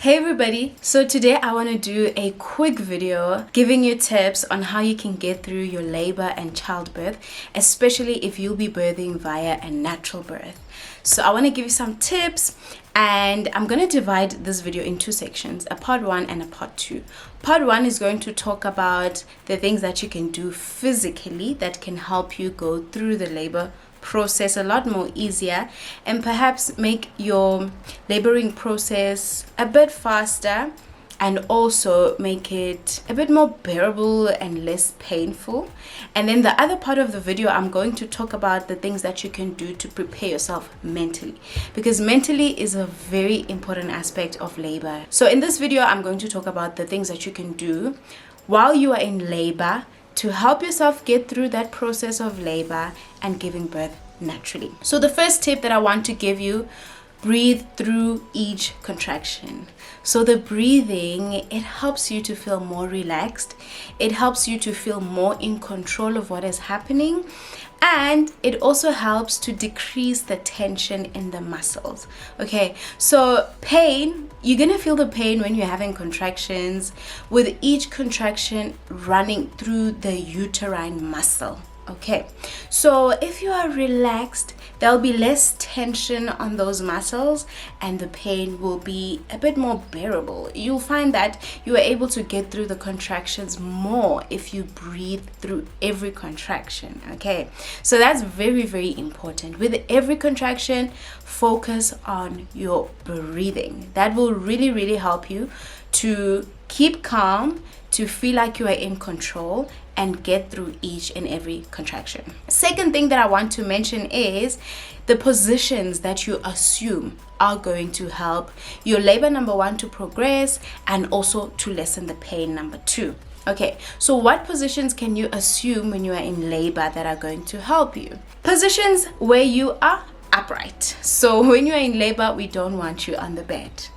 Hey everybody, so today I want to do a quick video giving you tips on how you can get through your labor and childbirth, especially if you'll be birthing via a natural birth. So I want to give you some tips, and I'm going to divide this video in two sections, a part 1 and a part 2. Part 1 is going to talk about the things that you can do physically that can help you go through the labor process a lot more easier and perhaps make your laboring process a bit faster and also make it a bit more bearable and less painful. And then the other part of the video, I'm going to talk about the things that you can do to prepare yourself mentally, because mentally is a very important aspect of labor. So in this video, I'm going to talk about the things that you can do while you are in labor to help yourself get through that process of labor and giving birth naturally. So the first tip that I want to give you, breathe through each contraction. So the breathing, it helps you to feel more relaxed. It helps you to feel more in control of what is happening. And it also helps to decrease the tension in the muscles. Okay, so pain, you're gonna feel the pain when you're having contractions, with each contraction running through the uterine muscle. Okay, so if you are relaxed, there'll be less tension on those muscles and the pain will be a bit more bearable. You'll find that you are able to get through the contractions more if you breathe through every contraction. Okay, so that's very, very important. With every contraction, focus on your breathing. That will really, really help you to keep calm, to feel like you are in control and get through each and every contraction. Second thing that I want to mention is the positions that you assume are going to help your labor, number 1, to progress and also to lessen the pain, number 2. Okay, so what positions can you assume when you are in labor that are going to help you? Positions where you are upright. So when you are in labor, we don't want you on the bed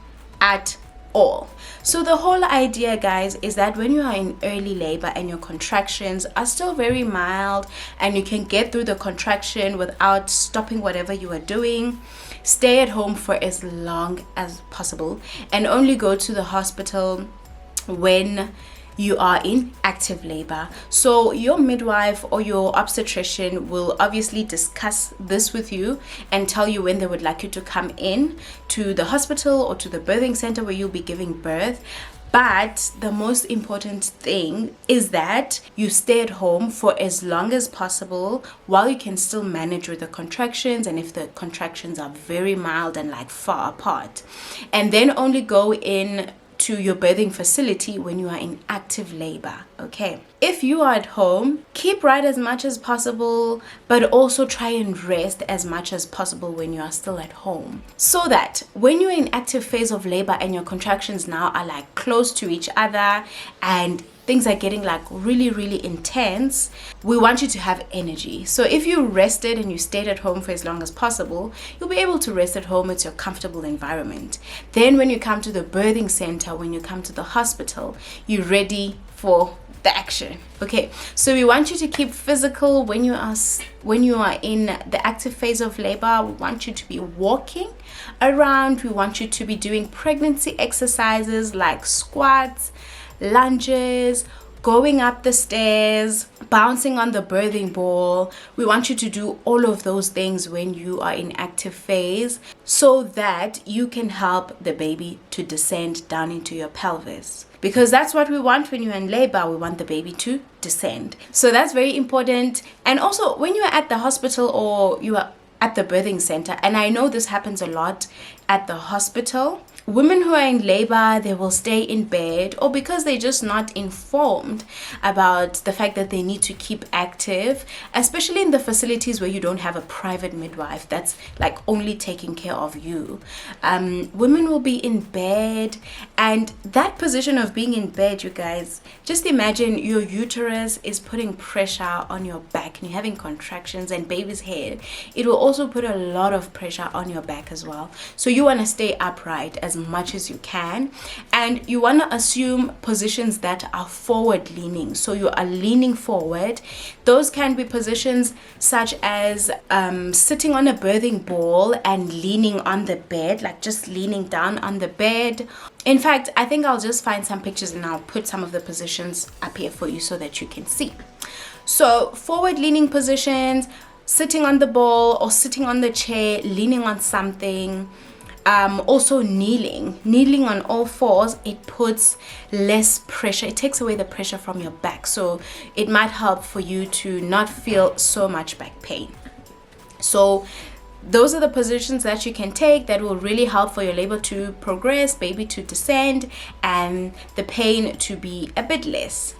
at all. So the whole idea, guys, is that when you are in early labor and your contractions are still very mild and you can get through the contraction without stopping whatever you are doing, stay at home for as long as possible and only go to the hospital when you are in active labor. So your midwife or your obstetrician will obviously discuss this with you and tell you when they would like you to come in to the hospital or to the birthing center where you'll be giving birth. But the most important thing is that you stay at home for as long as possible while you can still manage with the contractions, and if the contractions are very mild and like far apart, and then only go in to your birthing facility when you are in active labor. Okay, if you are at home, keep right as much as possible, but also try and rest as much as possible when you are still at home, so that when you're in active phase of labor and your contractions now are like close to each other and things are getting like really, really intense, we want you to have energy. So if you rested and you stayed at home for as long as possible, you'll be able to rest at home. It's your comfortable environment. Then when you come to the birthing center, when you come to the hospital, you're ready for the action. Okay, so we want you to keep physical when you are in the active phase of labor. We want you to be walking around. We want you to be doing pregnancy exercises like squats, lunges, going up the stairs, bouncing on the birthing ball. We want you to do all of those things when you are in active phase so that you can help the baby to descend down into your pelvis, because that's what we want when you're in labor. We want the baby to descend. So that's very important. And also when you are at the hospital or you are at the birthing center, and I know this happens a lot at the hospital, women who are in labor, they will stay in bed, or because they're just not informed about the fact that they need to keep active, especially in the facilities where you don't have a private midwife that's like only taking care of you. Women will be in bed, and that position of being in bed, you guys, just imagine your uterus is putting pressure on your back and you're having contractions, and baby's head, it will also put a lot of pressure on your back as well. So you want to stay upright as much as you can. And you want to assume positions that are forward leaning. So you are leaning forward. Those can be positions such as sitting on a birthing ball and leaning on the bed, like just leaning down on the bed. In fact, I think I'll just find some pictures and I'll put some of the positions up here for you so that you can see. So forward leaning positions, sitting on the ball or sitting on the chair, leaning on something. Also kneeling on all fours, it puts less pressure. It takes away the pressure from your back. So it might help for you to not feel so much back pain. So those are the positions that you can take that will really help for your labor to progress, baby to descend, and the pain to be a bit less.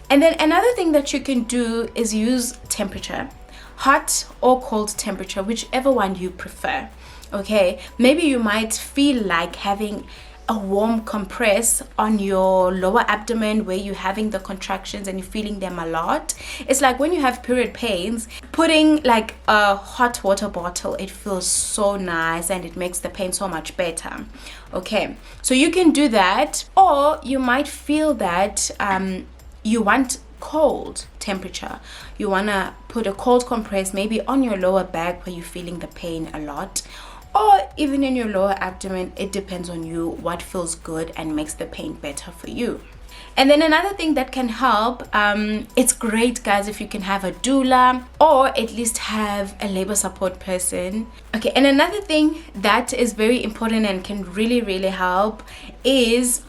And then another thing that you can do is use temperature, hot or cold temperature, whichever one you prefer. Okay, maybe you might feel like having a warm compress on your lower abdomen where you're having the contractions and you're feeling them a lot. It's like when you have period pains, putting like a hot water bottle, it feels so nice and it makes the pain so much better. Okay, so you can do that, or you might feel that you want cold temperature. You want to put a cold compress maybe on your lower back where you're feeling the pain a lot, or even in your lower abdomen. It depends on you what feels good and makes the pain better for you. And then another thing that can help, it's great, guys, if you can have a doula or at least have a labor support person. Okay, and another thing that is very important and can really, really help is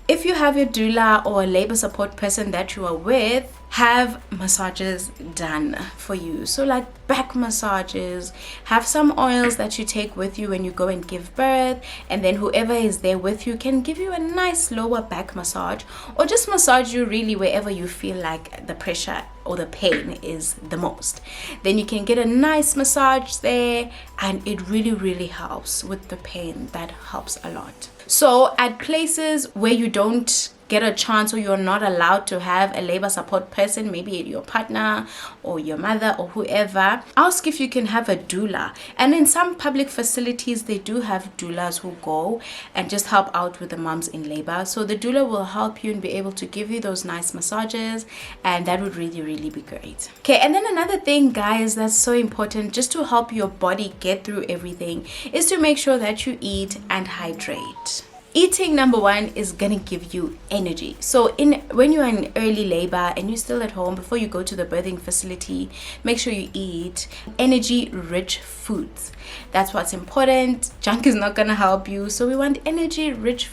if you have a doula or a labor support person that you are with, have massages done for you. So like back massages, have some oils that you take with you when you go and give birth, and then whoever is there with you can give you a nice lower back massage, or just massage you really wherever you feel like the pressure or the pain is the most. Then you can get a nice massage there, and it really, really helps with the pain. That helps a lot. So at places where you don't get a chance or you're not allowed to have a labor support person, maybe your partner or your mother or whoever, ask if you can have a doula. And in some public facilities, they do have doulas who go and just help out with the moms in labor. So the doula will help you and be able to give you those nice massages, and that would really, really be great. Okay, and then another thing, guys, that's so important just to help your body get through everything is to make sure that you eat and hydrate. Eating, number one, is gonna give you energy. So when you're in early labor and you're still at home before you go to the birthing facility, make sure you eat energy rich foods. That's what's important. Junk is not gonna help you, so we want energy rich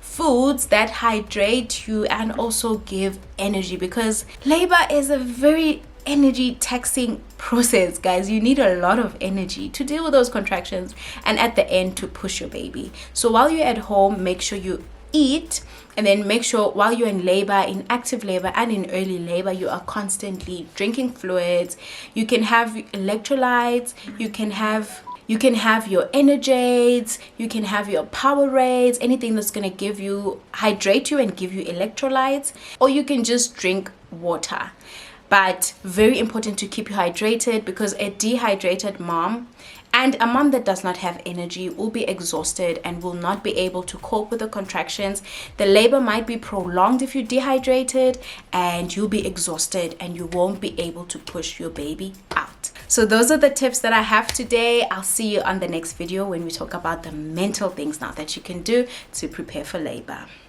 foods that hydrate you and also give energy, because labor is a very energy taxing process, guys. You need a lot of energy to deal with those contractions and at the end to push your baby. So while you're at home, make sure you eat, and then make sure while you're in labor, in active labor and in early labor, you are constantly drinking fluids. You can have electrolytes, you can have your Energites, you can have your Powerades, anything that's going to hydrate you and give you electrolytes, or you can just drink water. But very important to keep you hydrated, because a dehydrated mom and a mom that does not have energy will be exhausted and will not be able to cope with the contractions. The labor might be prolonged if you're dehydrated, and you'll be exhausted and you won't be able to push your baby out. So those are the tips that I have today. I'll see you on the next video when we talk about the mental things now that you can do to prepare for labor.